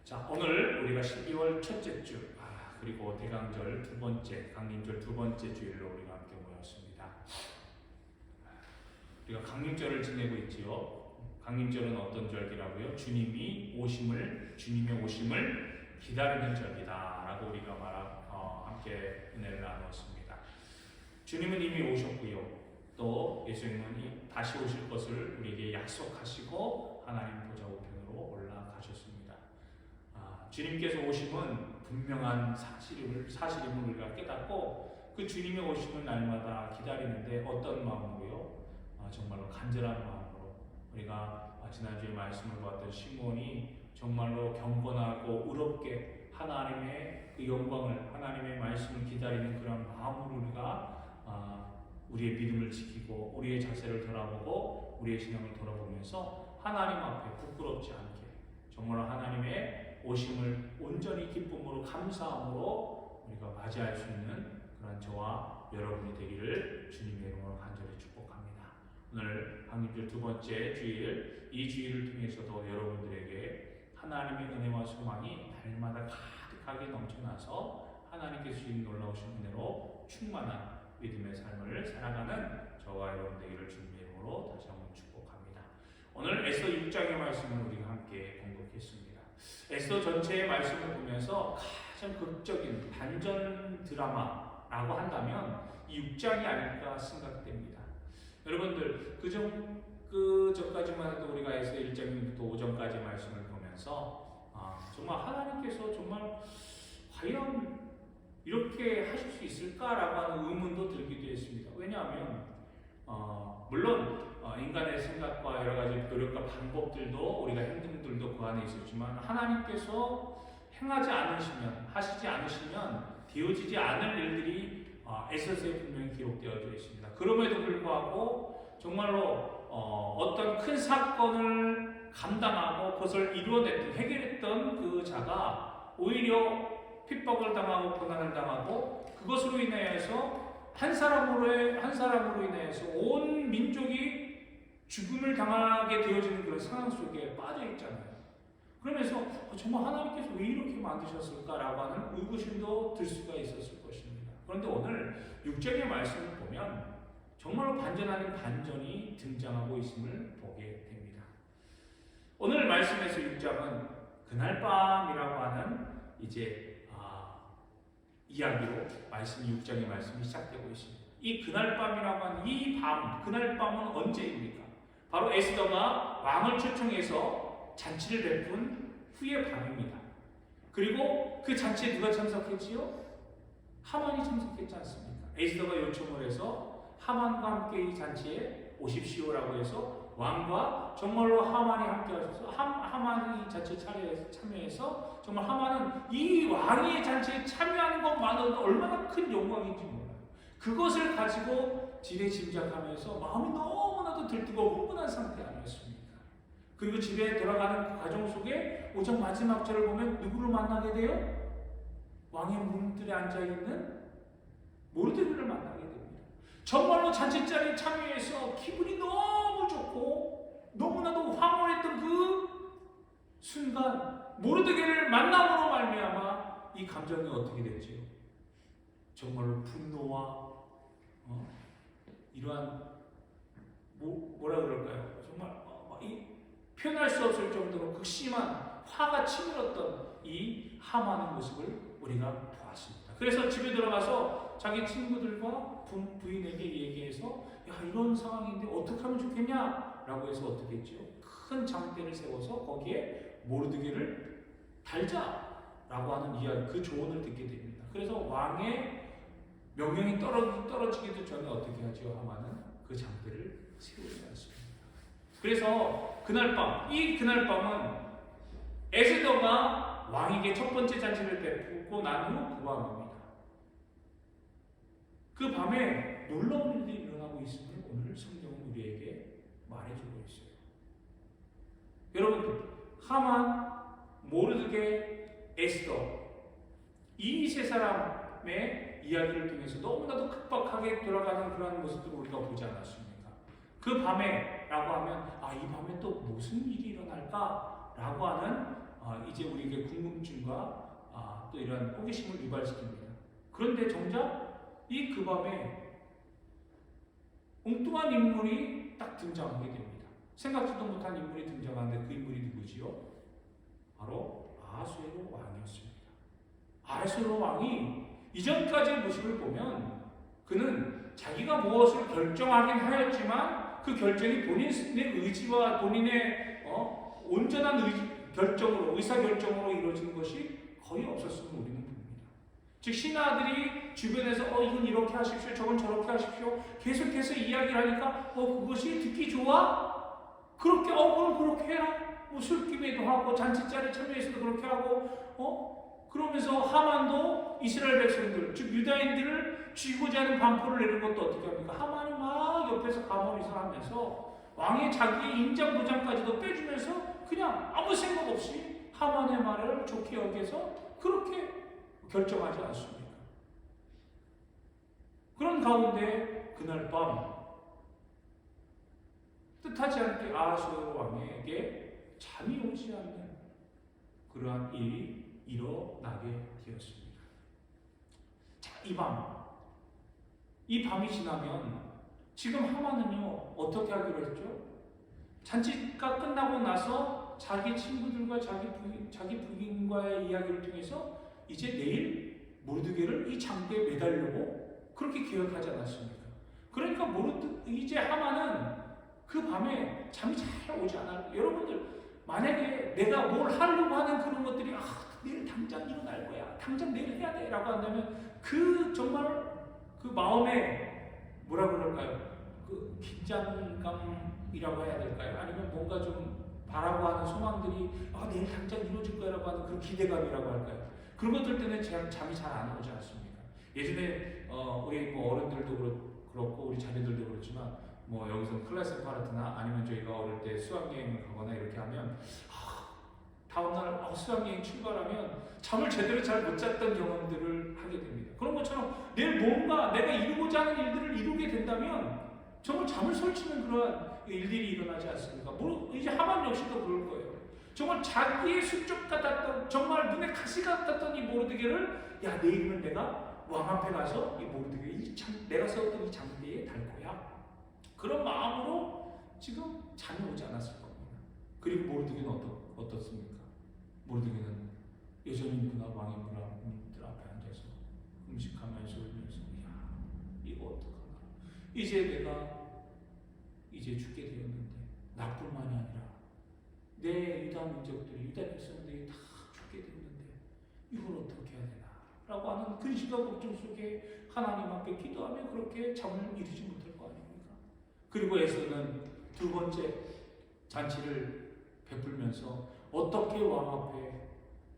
자, 오늘 우리가 12월 첫째 주, 그리고 대강절 두 번째, 강림절 두 번째 주일로 우리가 함께 모였습니다. 우리가 강림절을 지내고 있지요. 강림절은 어떤 절기라고요? 주님의 오심을 기다리는 절기다라고 우리가 함께 은혜를 나누었습니다. 주님은 이미 오셨고요. 또 예수님은 다시 오실 것을 우리에게 약속하시고 하나님 보좌 우편으로 올라가셨습니다. 주님께서 오심은 분명한 사실임을 우리가 깨닫고 그 주님의 오심을 날마다 기다리는데 어떤 마음으로요? 정말로 간절한 마음으로 우리가 지난주에 말씀을 보았던 시몬이 정말로 경건하고 의롭게 하나님의 그 영광을 하나님의 말씀을 기다리는 그런 마음으로 우리가 우리의 믿음을 지키고 우리의 자세를 돌아보고 우리의 신앙을 돌아보면서 하나님 앞에 부끄럽지 않게 정말로 하나님의 오심을 온전히 기쁨으로 감사함으로 우리가 맞이할 수 있는 그런 저와 여러분이 되기를 주님의 이름으로 간절히 축복합니다. 오늘 강림절 두 번째 주일, 이 주일을 통해서도 여러분들에게 하나님의 은혜와 소망이 날마다 가득하게 넘쳐나서 하나님께서 주신 놀라우신 은혜로 충만한 믿음의 삶을 살아가는 저와 여러분 되기를 주님의 이름으로 다시 한번 축복합니다. 오늘 에스더 6장의 말씀을 우리가 함께 공독했습니다. 에스더 전체의 말씀을 보면서 가장 극적인 반전 드라마라고 한다면 이 6장이 아닐까 생각됩니다. 여러분들 그 전까지만 해도 우리가 에스더 1장부터 5장까지 말씀을 보면서 정말 하나님께서 정말 과연 이렇게 하실 수 있을까라고 하는 의문도 들기도 했습니다. 왜냐하면 물론 인간의 생각과 여러 가지 노력과 방법들도 우리가 행동들도 그 안에 있었지만 하나님께서 행하지 않으시면 하시지 않으시면 되어지지 않을 일들이 에스더서에 분명히 기록되어져 있습니다. 그럼에도 불구하고 정말로 어떤 큰 사건을 감당하고 그것을 이루어냈던 해결했던 그 자가 오히려 핍박을 당하고 고난을 당하고 그것으로 인해서 한 사람으로 인해서 온 민족이 죽음을 당하게 되어지는 그런 상황 속에 빠져 있잖아요. 그러면서 정말 하나님께서 왜 이렇게 만드셨을까라고 하는 의구심도 들 수가 있었을 것입니다. 그런데 오늘 6장의 말씀을 보면 정말로 반전 아닌 반전이 등장하고 있음을 보게 됩니다. 오늘 말씀에서 6장은 그날 밤이라고 하는 이야기로 말씀 6장의 말씀이 시작되고 있습니다. 이 그날 밤이라고 하는 그날 밤은 언제입니까? 바로 에스더가 왕을 초청해서 잔치를 베푼 후의 밤입니다. 그리고 그 잔치에 누가 참석했지요? 하만이 참석했지 않습니까? 에스더가 요청을 해서 하만과 함께 이 잔치에 오십시오라고 해서 왕과 정말로 하만이 함께 하셔서 하만이 이 잔치에 참여해서 정말 하만은 이 왕의 잔치에 참여하는 것만으로도 얼마나 큰 영광인지 몰라요. 그것을 가지고 지레짐작하면서 마음이 너무나도 들뜨고 흥분한 상태 아니었습니까? 그리고 집에 돌아가는 그 과정 속에 5장 마지막 절을 보면 누구를 만나게 돼요? 왕의 문들에 앉아있는 모르드게를 만나게 됩니다. 정말로 잔치자리에 참여해서 기분이 너무 좋고 너무나도 황홀했던 그 순간 모르드게를 만남으로 말미암아 이 감정이 어떻게 됐지요? 정말로 분노와 이러한 뭐라 그럴까요? 정말 표현할 수 없을 정도로 극심한 화가 치밀었던 이 하만의 모습을 우리가 보았습니다. 그래서 집에 들어가서 자기 친구들과 부인에게 얘기해서 이런 상황인데 어떻게 하면 좋겠냐? 라고 해서 어떻게 했죠? 큰 장대를 세워서 거기에 모르드게를 달자라고 하는 이야기, 그 조언을 듣게 됩니다. 그래서 왕의 명령이 떨어지기도 전에 어떻게 하죠? 하만은 그 장대를 세우지 않습니다. 그래서 그날 밤은 에스더가 왕에게 첫 번째 잔치를 베푸고 난 후 그 밤입니다. 그 밤에 놀라운 일들이 일어나고 있음을 오늘 성경은 우리에게 말해주고 있어요. 여러분들, 하만, 모르드게, 에스더 이 세 사람의 이야기를 통해서 너무나도 급박하게 돌아가는 그런 모습들을 우리가 보지 않았습니까? 그 밤에 라고 하면 이 밤에 또 무슨 일이 일어날까? 라고 하는 이제 우리에게 궁금증과 또 이런 호기심을 유발시킵니다. 그런데 정작 그 밤에 엉뚱한 인물이 딱 등장하게 됩니다. 생각지도 못한 인물이 등장하는데 그 인물이 누구지요? 바로 아하수에로 왕이었습니다. 아하수에로 왕이 이전까지의 모습을 보면 그는 자기가 무엇을 결정하긴 하였지만 그 결정이 본인의 의지와 본인의 온전한 의사결정으로 이루어지는 것이 거의 없었음을 우리는 봅니다. 즉 신하들이 주변에서 이건 이렇게 하십시오, 저건 저렇게 하십시오 계속해서 이야기를 하니까 그것이 듣기 좋아? 그렇게 그럼 그렇게 해라. 술김에도 하고 잔치자리에 참여해서도 그렇게 하고 그러면서 하만도 이스라엘 백성들 즉 유다인들을 죽이고자 하는 반포를 내는 것도 어떻게 합니까? 하만이 막 옆에서 가만히서 하면서 왕의 자기의 인장 도장까지도 빼주면서 그냥 아무 생각 없이 하만의 말을 좋게 여겨서 그렇게 결정하지 않습니까? 그런 가운데 그날 밤 뜻하지 않게 아하수에로 왕에게 잠이 오지 않는 그러한 일이 일어나게 되었습니다. 자, 이 밤이 지나면 지금 하만은요 어떻게 하기로 했죠? 잔치가 끝나고 나서 자기 친구들과 자기 부인과의 이야기를 통해서 이제 내일 모르드게를 이 장대에 매달려고 그렇게 계획하지 않았습니까? 그러니까 이제 하만은 그 밤에 잠이 잘 오지 않아요. 여러분들 만약에 내가 뭘 하려고 하는 그런 것들이 내일 당장 일어날 거야, 당장 내일 해야 돼 라고 한다면 그 정말 그 마음에 뭐라 그럴까요? 그 긴장감이라고 해야 될까요? 아니면 뭔가 좀 바라고 하는 소망들이 내일 당장 이루어질 거라고 하는 그런 기대감이라고 할까요? 그런 것들 때문에 잠이 잘 안 오지 않습니까? 예전에 우리 어른들도 그렇고 우리 자녀들도 그렇지만 여기서 클래스 파르트나 아니면 저희가 어릴 때 수학여행을 가거나 이렇게 하면 다음날 수학여행 출발하면 잠을 제대로 잘 못 잤던 경험들을 하게 됩니다. 그런 것처럼 내일 뭔가 내가 이루고자 하는 일들을 이루게 된다면 정말 잠을 설치는 그런 일들이 일어나지 않습니까? 이제 하만 역시도 그럴 거예요. 정말 자기의 수족 같았던 정말 눈에 가시 같았던 이 모르드게를 내일은 내가 왕 앞에 가서 이 모르드게 내가 세웠던 이 장대에 달 거야. 그런 마음으로 지금 잠이 오지 않았을 겁니다. 그리고 모르드게는 어떻습니까? 모르드게는 여전히 그나 왕의 문들 앞에 앉아서 음식하면서 울면서 이거 어떡하나. 이제 죽게 되었는데 나뿐만이 아니라 내 유다 민족들이 유다 백성들이 다 죽게 되었는데 이걸 어떻게 해야 되나 라고 하는 근심과 걱정 속에 하나님 앞에 기도하며 그렇게 잠을 이루지 못할 거 아닙니까? 그리고 에서는 두 번째 잔치를 베풀면서 어떻게 왕 앞에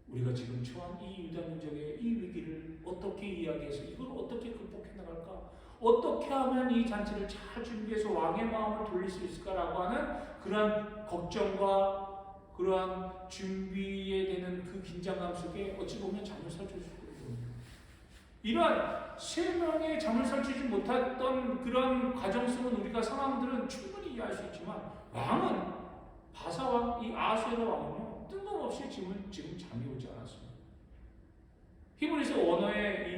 우리가 지금 처한 이 유다 민족의 이 위기를 어떻게 이야기해서 이걸 어떻게 극복해 나갈까? 어떻게 하면 이 잔치를 잘 준비해서 왕의 마음을 돌릴 수 있을까라고 하는 그러한 걱정과 그러한 준비에 되는 그 긴장감 속에 어찌 보면 잠을 설칠 수 있거든요. 이러한 세 명의 잠을 설치지 못했던 그런 과정 속은 우리가 상황들은 충분히 이해할 수 있지만 왕은 바사왕, 이 아하수에로 왕은요 뜬금없이 지금 잠이 오지 않았습니다. 히브리서 원어의 이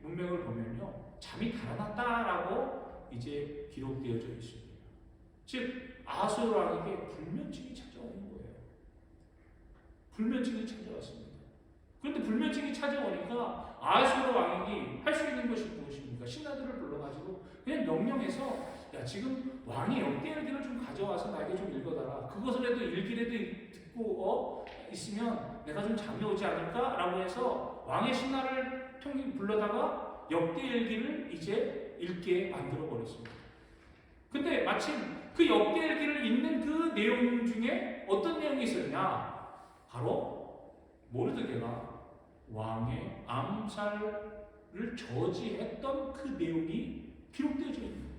문맥을 보면요 잠이 달아났다라고 이제 기록되어져 있습니다. 즉 아하수에로 왕에게 불면증이 찾아오는 거예요. 불면증이 찾아왔습니다. 그런데 불면증이 찾아오니까 아하수에로 왕에게 할 수 있는 것이 무엇입니까? 신하들을 불러가지고 그냥 명령해서 지금 왕이 역대일기를 좀 가져와서 나에게 좀 읽어달라. 그것을라도 일기라도 듣고 있으면 내가 좀 잠이 오지 않을까라고 해서 왕의 신하를 불러다가 역대일기를 이제 읽게 만들어 버렸습니다. 근데 마침 그 역대일기를 읽는 그 내용 중에 어떤 내용이 있었냐? 바로 모르드게가 왕의 암살을 저지했던 그 내용이 기록되어져 있는 거예요.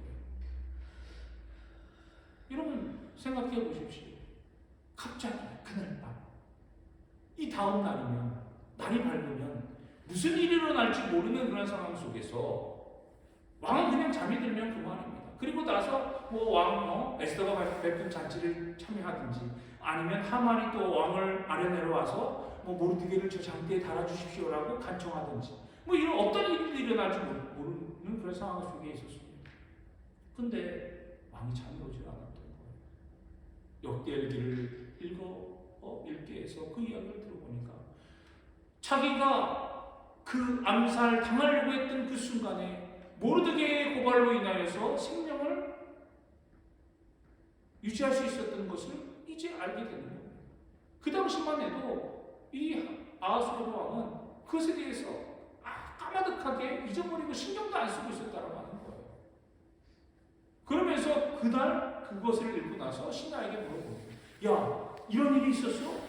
여러분 생각해 보십시오. 갑자기 그날 밤, 이 다음 날이면 날이 밝으면 무슨 일이 일어날지 모르는 그런 상황 속에서 왕은 그냥 잠이 들면 그만입니다. 그리고 나서 에스더가 베푼 잔치를 참여하든지 아니면 하만이 또 왕을 아래 내려와서 뭐 모르드게를 저 장대에 달아주십시오라고 간청하든지 뭐 이런 어떤 일이 일어날지 모르는 그런 상황 속에 있었습니다. 근데 왕이 잠이 오지 않았던 거예요. 역대일기를 읽게 해서 그 이야기를 들어보니까 자기가 그 암살 당하려고 했던 그 순간에 모르드게의 고발로 인하여서 생명을 유지할 수 있었던 것을 이제 알게 되는 거예요. 그 당시만 해도 이 아하수에로 왕은 그것에 대해서 까마득하게 잊어버리고 신경도 안 쓰고 있었다고 하는 거예요. 그러면서 그날 그것을 읽고 나서 신하에게 물어보고, 야, 이런 일이 있었어?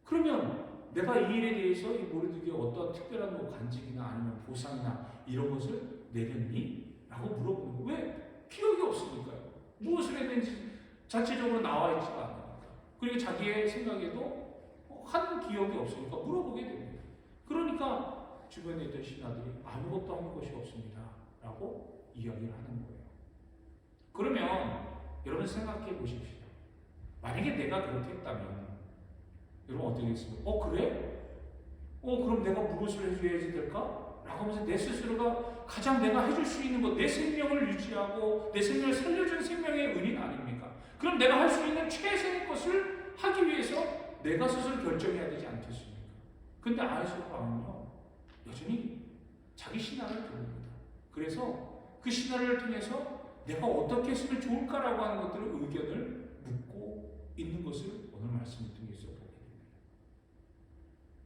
그러면 내가 이 일에 대해서 이 모르드게 어떤 특별한 뭐 간직이나 아니면 보상이나 이런 것을 내렸니? 라고 물어보는 거예요. 왜? 기억이 없으니까요. 무엇을 했는지 자체적으로 나와 있지가 않으니까. 그리고 자기의 생각에도 한 기억이 없으니까 물어보게 됩니다. 그러니까 주변에 있던 신하들이 아무것도 한 것이 없습니다 라고 이야기를 하는 거예요. 그러면 여러분 생각해 보십시오. 만약에 내가 그렇게 했다면 여러분 어떻게 했습니까? 그래? 그럼 내가 무엇을 해줘야지 될까? 라고 하면서 내 스스로가 가장 내가 해줄 수 있는 것, 내 생명을 유지하고 내 생명을 살려준 생명의 은인 아닙니까? 그럼 내가 할 수 있는 최선의 것을 하기 위해서 내가 스스로 결정해야 되지 않겠습니까? 근데 아하수에로 왕은요 여전히 자기 신하를 부릅니다. 그래서 그 신하를 통해서 내가 어떻게 했으면 좋을까라고 하는 것들을 의견을 묻고 있는 것을 오늘 말씀을 통해서 보게 됩니다.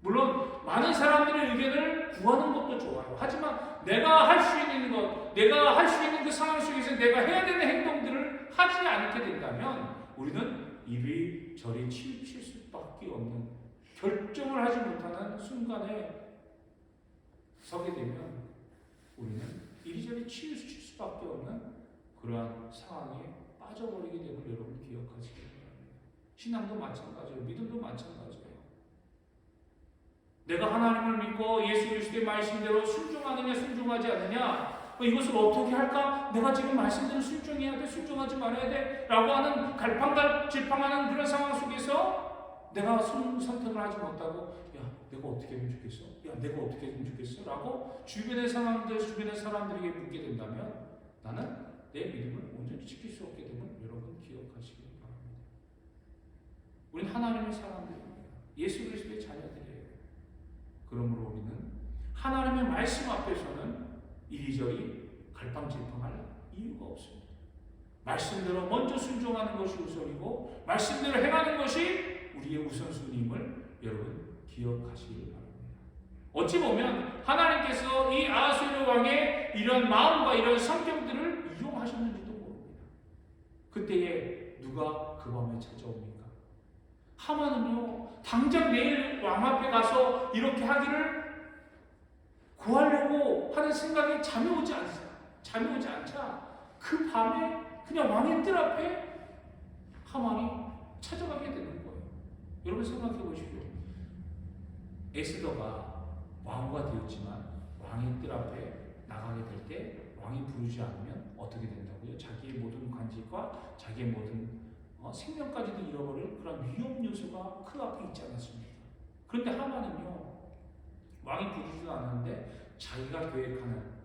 물론 많은 사람들의 의견을 구하는 것도 좋아요. 하지만 내가 할 수 있는 것, 내가 할 수 있는 그 상황 속에서 내가 해야 되는 행동들을 하지 않게 된다면 우리는 이리저리 치우칠 수밖에 없는, 결정을 하지 못하는 순간에 서게 되면 우리는 이리저리 치우칠 수밖에 없는 그러한 상황에 빠져버리게 되는 걸 여러분 기억하시기 바랍니다. 신앙도 마찬가지예요. 믿음도 마찬가지예요. 내가 하나님을 믿고 예수 그리스도의 말씀대로 순종하느냐 순종하지 않느냐, 이것을 어떻게 할까? 내가 지금 말씀대로 순종해야 돼, 순종하지 말아야 돼 라고 하는 갈팡질팡하는 그런 상황 속에서 내가 선택을 하지 못하고, 야, 내가 어떻게 하면 좋겠어? 야, 내가 어떻게 하면 좋겠어? 라고 주변의 사람들에게 묻게 된다면 나는 내 믿음을 온전히 지킬 수 없게 되면 여러분 기억하시기 바랍니다. 우리는 하나님의 사람들입니다. 예수 그리스도의 자녀들이에요. 그러므로 우리는 하나님의 말씀 앞에서는 이리저리 갈팡질팡할 이유가 없습니다. 말씀대로 먼저 순종하는 것이 우선이고 말씀대로 행하는 것이 우리의 우선순위임을 여러분 기억하시기 바랍니다. 어찌 보면 하나님께서 이 아하수에로 왕의 이런 마음과 이런 성격들을 이용하셨는지도 모릅니다. 그때에 누가 그 밤에 찾아옵니까? 하만은요 당장 내일 왕 앞에 가서 이렇게 하기를 구하려고 하는 생각에 잠이 오지 않자 그 밤에 그냥 왕의 뜰 앞에 하만이 찾아가게 되는 거예요. 여러분 생각해 보십시오. 에스더가 왕후가 되었지만 왕의 뜰 앞에 나가게 될 때 왕이 부르지 않으면 어떻게 된다고요? 자기의 모든 관직과 자기의 모든 생명까지도 잃어버릴 그런 위험 요소가 그 앞에 있지 않았습니까? 그런데 하만은요 왕이 부르지도 않았는데 자기가 계획하는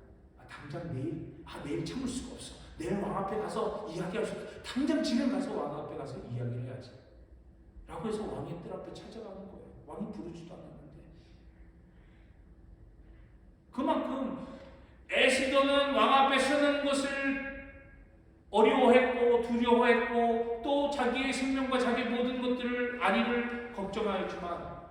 당장 내일 참을 수가 없어, 내일 왕 앞에 가서 이야기할 수 없어, 당장 지금 가서 왕 앞에 가서 이야기를 해야지 라고 해서 왕의 뜰 앞에 찾아가는 거예요. 왕이 부르지도 않았는데. 그만큼 에스더는 왕 앞에 서는 것을 어려워했고 두려워했고 또 자기의 생명과 자기의 모든 것들을 안위를 걱정하였지만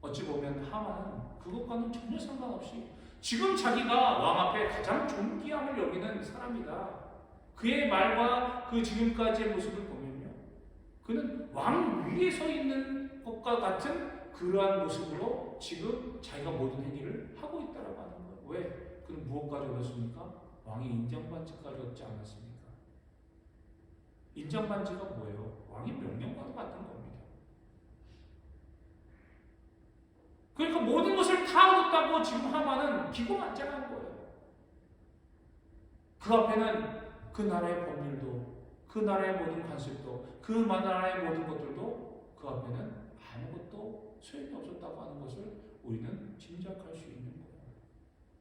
어찌 보면 하만은 그것과는 전혀 상관없이 지금 자기가 왕 앞에 가장 존귀함을 여기는 사람이다. 그의 말과 그 지금까지의 모습을 보면요, 그는 왕 위에 서 있는 것과 같은 그러한 모습으로 지금 자기가 모든 행위를 하고 있다라고 하는 거예요. 왜? 그는 무엇까지 얻었습니까? 왕의 인정반지까지 얻지 않았습니까? 인정반지가 뭐예요? 왕의 명령과도 같은 겁니다. 그러니까 모든 것을 다 얻었다고 지금 하만은 기고만장한 거예요. 그 앞에는 그 나라의 법률도, 그 나라의 모든 관습도, 그 나라의 모든 것들도 그 앞에는 아무것도 소용이 없었다고 하는 것을 우리는 짐작할 수 있는 거예요.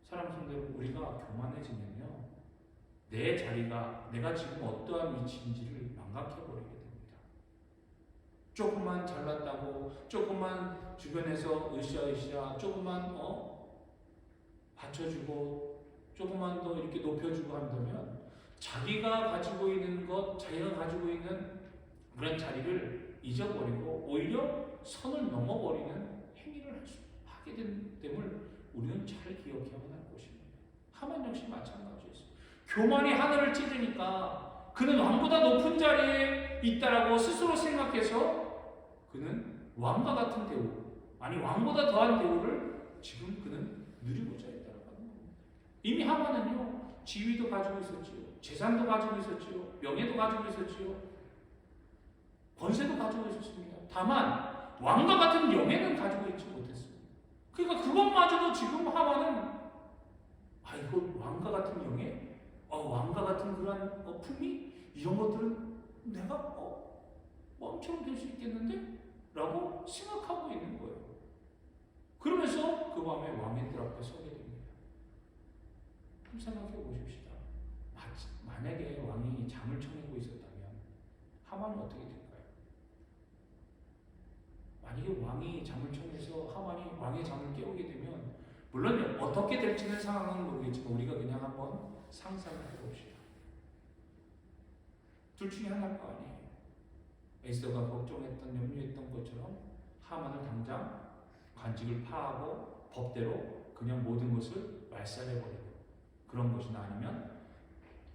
사람 상대로 우리가 교만해지면요, 내 자리가 내가 지금 어떠한 위치인지를 망각해버리게 됩니다. 조금만 잘났다고, 조금만 주변에서 으쌰으쌰, 조금만 받쳐주고, 조금만 더 이렇게 높여주고 한다면 자기가 가지고 있는 것, 자기가 가지고 있는 그런 자리를 잊어버리고 오히려 선을 넘어버리는 행위를 하게 됨을 우리는 잘 기억해야 할 것입니다. 하만 역시 마찬가지였어요. 교만이 하늘을 찌르니까 그는 왕보다 높은 자리에 있다라고 스스로 생각해서 그는 왕과 같은 대우, 아니 왕보다 더한 대우를 지금 그는 누리고자 했다라고 하는 겁니다. 이미 하만은요, 지위도 가지고 있었지요, 재산도 가지고 있었지요, 명예도 가지고 있었지요, 권세도 가지고 있었습니다. 다만 왕과 같은 영예는 가지고 있지 못했습니다. 그러니까 그것마저도 지금 하만은 이거 왕과 같은 영예, 왕과 같은 그러한 품위, 이런 것들은 내가 왕처럼 될 수 있겠는데? 라고 생각하고 있는 거예요. 그러면서 그 밤에 왕의 뜰 앞에 서게 됩니다. 한번 생각해 보십시다. 만약에 왕이 잠을 청하고 있었다면 하만이 어떻게 될까요? 만약에 왕이 잠을 청해서 하만이 왕의 잠을 깨우게 되면, 물론 어떻게 될지는 상황은 모르겠지만 우리가 그냥 한번 상상을 해봅시다. 둘 중에 하나일 거 아니에요. 에스더가 걱정했던, 염려했던 것처럼 하만을 당장 관직을 파하고 법대로 그냥 모든 것을 말살해버리고, 그런 것이나 아니면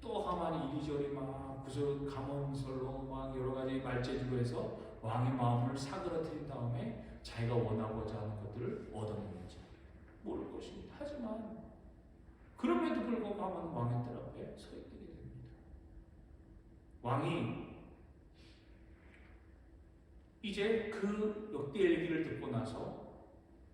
또 하만이 이리저리 막 구설 감언설로 막 여러 가지 말재주로 해서 왕의 마음을 사그라뜨린 다음에 자기가 원하고자 하는 것들을 얻어내는지 모를 것입니다. 하지만 그럼에도 불구하고 하만은 왕의 뜰 앞에 서 있게 됩니다. 왕이 이제 그 역대 얘기를 듣고 나서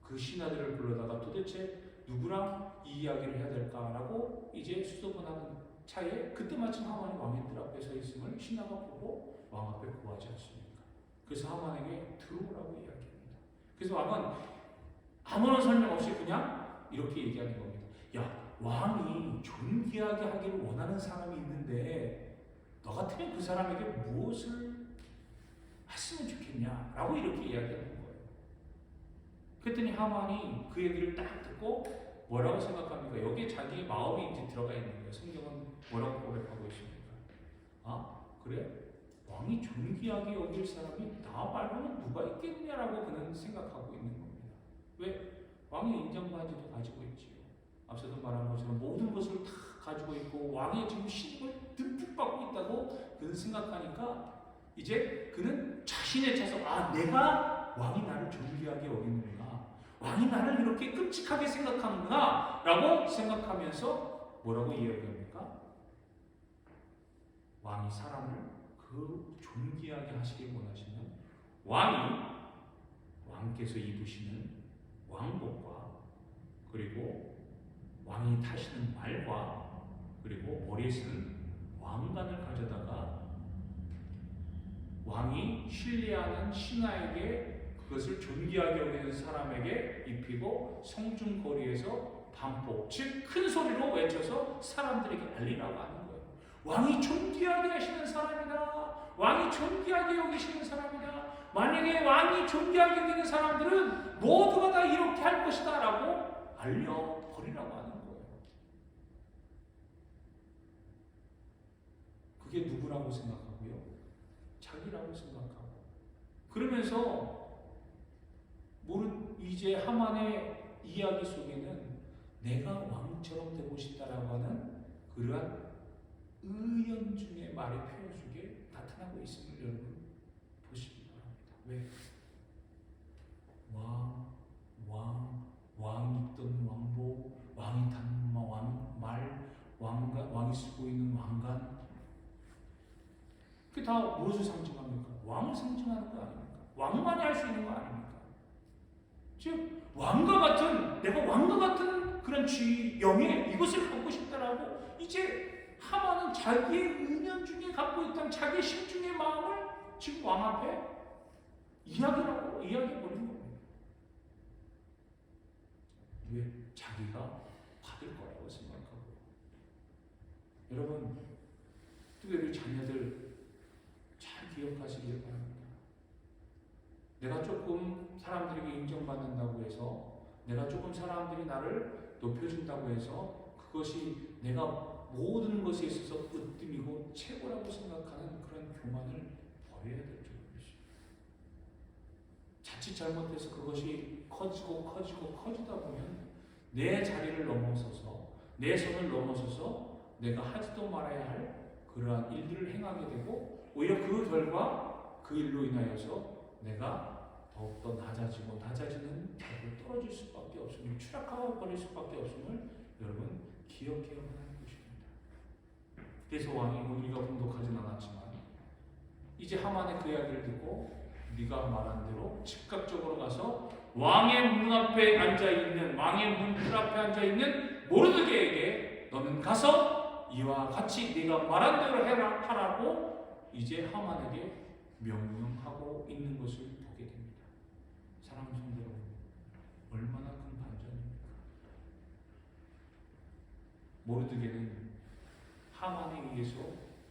그 신하들을 불러다가 도대체 누구랑 이 이야기를 해야 될까라고 이제 수소문하는 차에 그때 마침 하만이 왕의 뜰 앞에 서 있음을 신하가 보고 왕 앞에 고하지 않습니까? 그래서 하만에게 들어오라고 이야기합니다. 그래서 왕은 아무런 설명 없이 그냥 이렇게 얘기하는 겁니다. 야, 왕이 존귀하게 하기를 원하는 사람이 있는데 너 같으면 그 사람에게 무엇을 했으면 좋겠냐? 라고 이렇게 이야기하는 거예요. 그랬더니 하만이 그 얘기를 딱 듣고 뭐라고 생각합니까? 여기에 자기의 마음이 이제 들어가 있는 거예요. 성경은 뭐라고 고백하고 있습니까? 그래? 왕이 존귀하게 여길 사람이 나 말고는 누가 있겠냐라고 그는 생각하고 있는 겁니다. 왜? 왕의 인정받지도 가지고 있지요. 앞서도 말한 것처럼 모든 것을 다 가지고 있고 왕의 지금 신임을 듬뿍 받고 있다고 그는 생각하니까 이제 그는 자신에 차서 내가 왕이 나를 존귀하게 여기는구나, 왕이 나를 이렇게 끔찍하게 생각하는구나 라고 생각하면서 뭐라고 이야기합니까? 왕이 사람을 그 존귀하게 하시길 원하시면 왕께서 입으시는 왕복과 그리고 왕이 타시는 말과 그리고 머리에 쓰는 왕관을 가져다가 왕이 신뢰하는 신하에게, 그것을 존귀하게 여기는 사람에게 입히고 성중거리에서 반포, 즉 큰 소리로 외쳐서 사람들에게 알리라고 하는 거예요. 왕이 존귀하게 하시는 사람이다, 왕이 존귀하게 여기시는 사람이다, 만약에 왕이 존귀하게 여기는 사람들은 모두가 다 이렇게 할 것이다 라고 알려버리라고 하는 거예요. 그게 누구라고 생각하고요? 자기라고 생각하고. 그러면서 이제 하만의 이야기 속에는 내가 왕처럼 되고 싶다라고 하는 그러한 의연중의 말의 표현 속에 나타나고 있음을 여러분 보시기 바랍니다. 왜? 왕이 입던 왕복, 왕이 타는 말, 왕이 쓰고 있는 왕관, 그게 다 무엇을 상징합니까? 왕을 상징하는 거 아닙니까? 왕만이 할 수 있는 거 아닙니까? 즉 내가 왕과 같은 그런 지위, 영예, 이것을 갖고 싶다라고 이제 하만은 자기의 은연 중에 갖고 있던 자기의 심중의 마음을 지금 왕 앞에 이야기해버린 겁니다. 왜? 자기가 받을 거라고 생각하고. 여러분, 특별히 자녀들 잘 기억하시길 바랍니다. 내가 조금 사람들에게 인정받는다고 해서, 내가 조금 사람들이 나를 높여준다고 해서 그것이 내가 모든 것에 있어서 으뜸이고 최고라고 생각하는 그런 교만을 버려야 될 줄을 믿습니다. 자칫 잘못해서 그것이 커지다 보면 내 자리를 넘어서서, 내 선을 넘어서서 내가 하지도 말아야 할 그러한 일들을 행하게 되고, 오히려 그 결과, 그 일로 인하여서 내가 더욱더 낮아지는 결국 떨어질 수밖에 없음을, 추락하고 버릴 수밖에 없음을 여러분 기억해야 하는 것입니다. 그래서 왕이 우리가 분독하진 않았지만 이제 하만의 그 이야기를 듣고 네가 말한 대로 즉각적으로 가서 왕의 문 앞에 앉아있는, 왕의 문 앞에 앉아있는 모르드게에게 너는 가서 이와 같이 네가 말한 대로 하라고 이제 하만에게 명령하고 있는 것을 보게 됩니다. 사랑하는 성도 여러분, 얼마나 큰 반전입니까? 모르드게는 하만에 의해서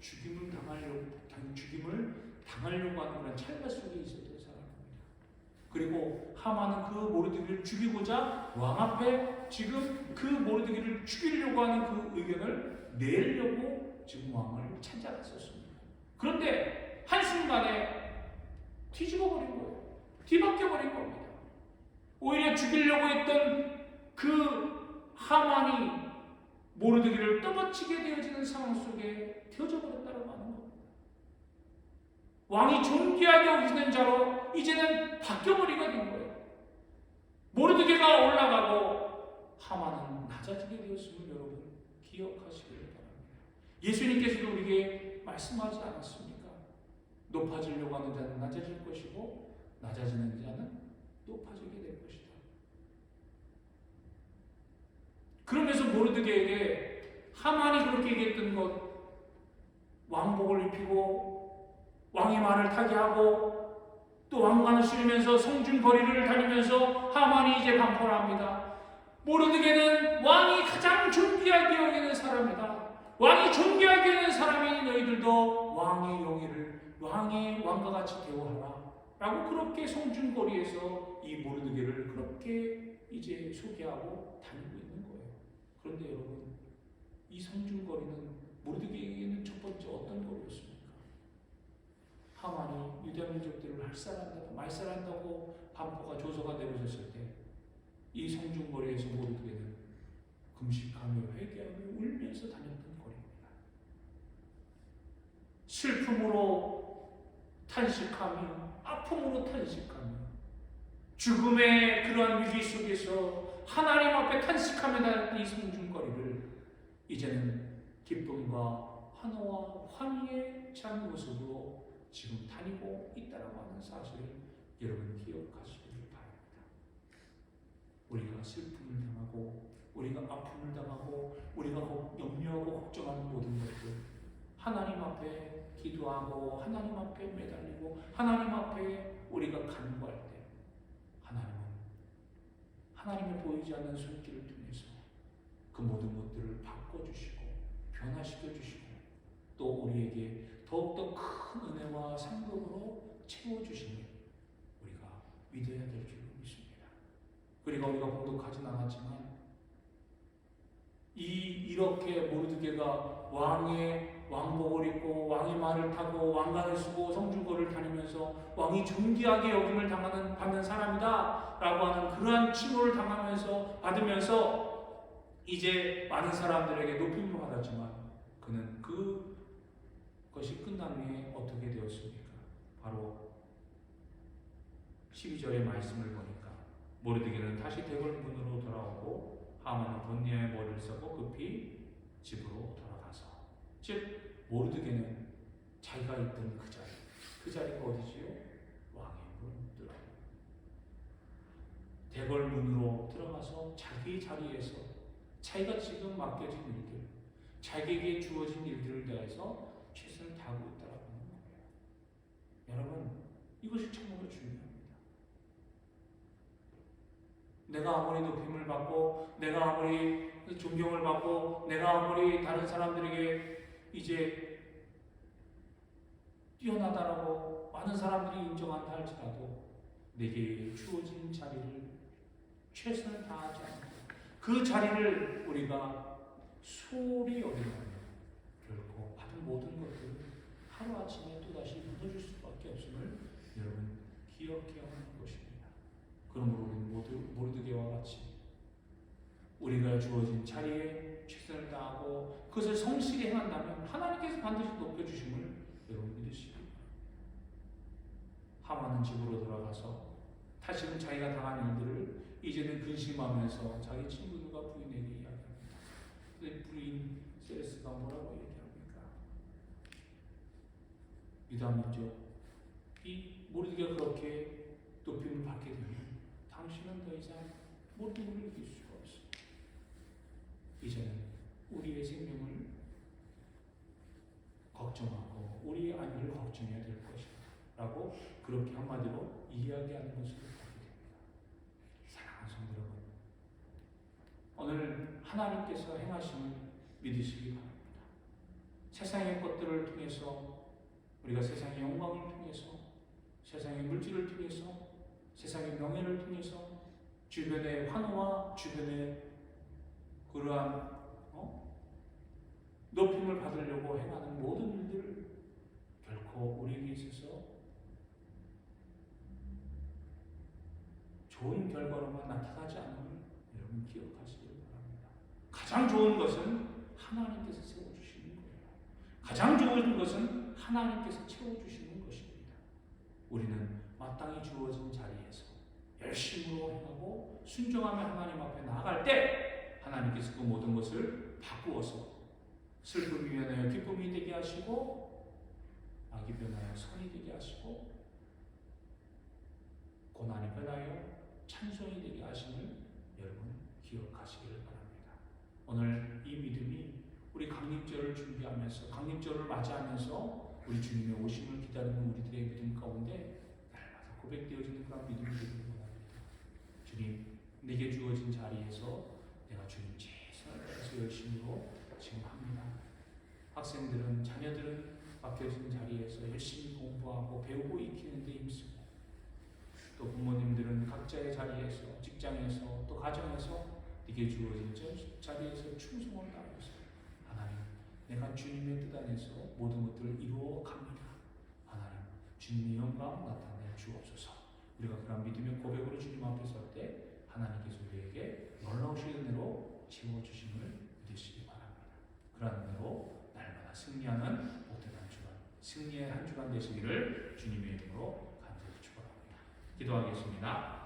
죽임을 당하려고 하는 그런 찰나 속에 있었던 사람입니다. 그리고 하만은 그 모르드게를 죽이고자 왕 앞에 지금 그 모르드게를 죽이려고 하는 그 의견을 내려고 지금 왕을 찾아갔었습니다. 그런데 한순간에 뒤집어버린 거예요. 뒤바뀌어버린 겁니다. 오히려 죽이려고 했던 그 하만이 모르드게를 떠받치게 되어지는 상황 속에 되어져 버렸다고 하는 겁니다. 왕이 존귀하게 여기는 자로 이제는 바뀌어버리게 된 거예요. 모르드게가 올라가고 하만은 낮아지게 되었음을 여러분 기억하시길 바랍니다. 예수님께서도 우리에게 말씀하지 않았습니까? 높아지려고 하는 자는 낮아질 것이고 낮아지는 자는 높아지게 될 것이다. 그러면서 모르드게에게 하만이 그렇게 얘기했던 것, 왕복을 입히고 왕의 말을 타게 하고 또 왕관을 씌우면서 성중거리를 다니면서 하만이 이제 반포를 합니다. 모르드게는 왕이 가장 존귀하게 여기는 사람이다. 왕이 존귀하게 여기는 사람이 너희들도 왕의 영예를 왕의 왕과 같이 대우하라 라고 그렇게 성중거리에서 이 모르드게를 그렇게 이제 소개하고 다니고 있는 거예요. 그런데 여러분, 이 성중거리는 모르드게에게는 첫 번째 어떤 거리였습니까? 하만이 유대 민족들을 말살한다고 반포가 조서가 내려졌을 때 이 성중거리에서 모르드게는 금식하며 회개하며 울면서 다녔던 거리입니다. 슬픔으로 탄식하며 아픔으로 탄식하며 죽음의 그러한 위기 속에서 하나님 앞에 탄식하며 다녔던 이 성중거리를 이제는 기쁨과 환호와 환희에 찬 모습으로 지금 다니고 있다라고 하는 사실을 여러분 기억하시길 바랍니다. 우리가 슬픔을 당하고 우리가 아픔을 당하고 우리가 염려하고 걱정하는 모든 것들 하나님 앞에 기도하고 하나님 앞에 매달리고 하나님 앞에 우리가 간구할 때 하나님은 하나님의 보이지 않는 손길을 통해서 그 모든 것들을 바꿔주시고 변화시켜주시고 또 우리에게 더욱더 큰 은혜와 상급으로 채워주시니 우리가 믿어야 될 줄 믿습니다. 우리가 공독하진 않았지만 이렇게 모르드게가 왕의 왕복을 입고 왕의 말을 타고 왕관을 쓰고 성중거리를 다니면서 왕이 존귀하게 여김을 받는 사람이다 라고 하는 그러한 칭호를 받으면서 이제 많은 사람들에게 높임을 받았지만 그는 그것이 끝난 후에 어떻게 되었습니까? 바로 12절의 말씀을 보니까 모르드게는 다시 대궐문으로 돌아오고 하만은 번뇌의 머리를 써고 급히 집으로 돌아가서, 즉 모르드게는 자기가 있던 그 자리가 어디지요? 왕의 문으로 대궐문으로 들어가서 자기 자리에서 자기가 지금 맡겨진 일들, 자기에게 주어진 일들을 대해서 최선을 다하고 있다고 하는 거예요. 여러분, 이것이 참으로 중요합니다. 내가 아무리 높임을 받고, 내가 아무리 존경을 받고, 내가 아무리 다른 사람들에게 이제 뛰어나다라고 많은 사람들이 인정한다 할지라도 내게 주어진 자리를 최선을 다하지 않고 그 자리를 우리가 소홀히 여긴다면 결코 받은 모든 것들은 하루아침에 또다시 무너질 수밖에 없음을 여러분 기억해야 하는 것입니다. 그러므로 우리는 모두 모르드게와 같이 우리가 주어진 자리에 최선을 다하고 그것을 성실히 행한다면 하나님께서 반드시 높여주심을 여러분 믿으시기 바랍니다. 하만은 집으로 돌아가서 다시는 자기가 당한 일들을 이제는 근심하면서 자기 친구들과 부인에게 이야기합니다. 근데 부인 세레스가 뭐라고 얘기합니까? 유다민족 이 모르드게가 그렇게 높임을 받게 되면 당신은 더 이상 모든 걸 이길 수가 없습니다. 이제는 우리의 생명을 걱정하고 우리의 안위를 걱정해야 될 것이다 라고 그렇게 한마디로 이야기하는 것을 보게 됩니다. 사랑하는 성도 여러분, 오늘 하나님께서 행하심을 믿으시기 바랍니다. 세상의 것들을 통해서 우리가 세상의 영광을 통해서 세상의 물질을 통해서 세상의 명예를 통해서 주변의 환호와 주변의 그러한 높임을 받으려고 행하는 모든 일들을 결코 우리에게 있어서 좋은 결과로만 나타나지 않음을 여러분 기억하시길 바랍니다. 가장 좋은 것은 하나님께서 세워주시는 거예요. 가장 좋은 것은 하나님께서 채워주시는 것입니다. 우리는 마땅히 주어진 자리에서 열심으로 행하고 순종하며 하나님 앞에 나아갈 때 하나님께서 그 모든 것을 바꾸어서 슬픔이 변하여 기쁨이 되게 하시고 악이 변하여 선이 되게 하시고 고난이 변하여 찬송이 되게 하심을 여러분 기억하시기를 바랍니다. 오늘 이 믿음이 우리 강림절을 준비하면서 강림절을 맞이하면서 우리 주님의 오심을 기다리는 우리들의 믿음 가운데 날마다 고백되어지는 그런 믿음이 되기를 원합니다. 주님, 내게 주어진 자리에서 내가 주님 최선을 다해서 열심으로 지금 합니다. 학생들은 자녀들은 맡겨진 자리에서 열심히 공부하고 배우고 익히는 데 힘쓰고 또 부모님들은 각자의 자리에서 직장에서 또 가정에서 네게 주어진 자리에서 충성을 다하면서 하나님, 내가 주님의 뜻 안에서 모든 것들을 이루어 갑니다. 하나님, 주님의 영광 나타내 주옵소서. 우리가 그런 믿음의 고백으로 주님 앞에 설 때 하나님께서 우리에게 놀라우신 은혜로 채워주심을 믿으시기 바랍니다. 그러한 은혜로 날마다 승리하는 복된 한 주간, 승리의 한 주간 되시기를 주님의 이름으로 간절히 축원합니다. 기도하겠습니다.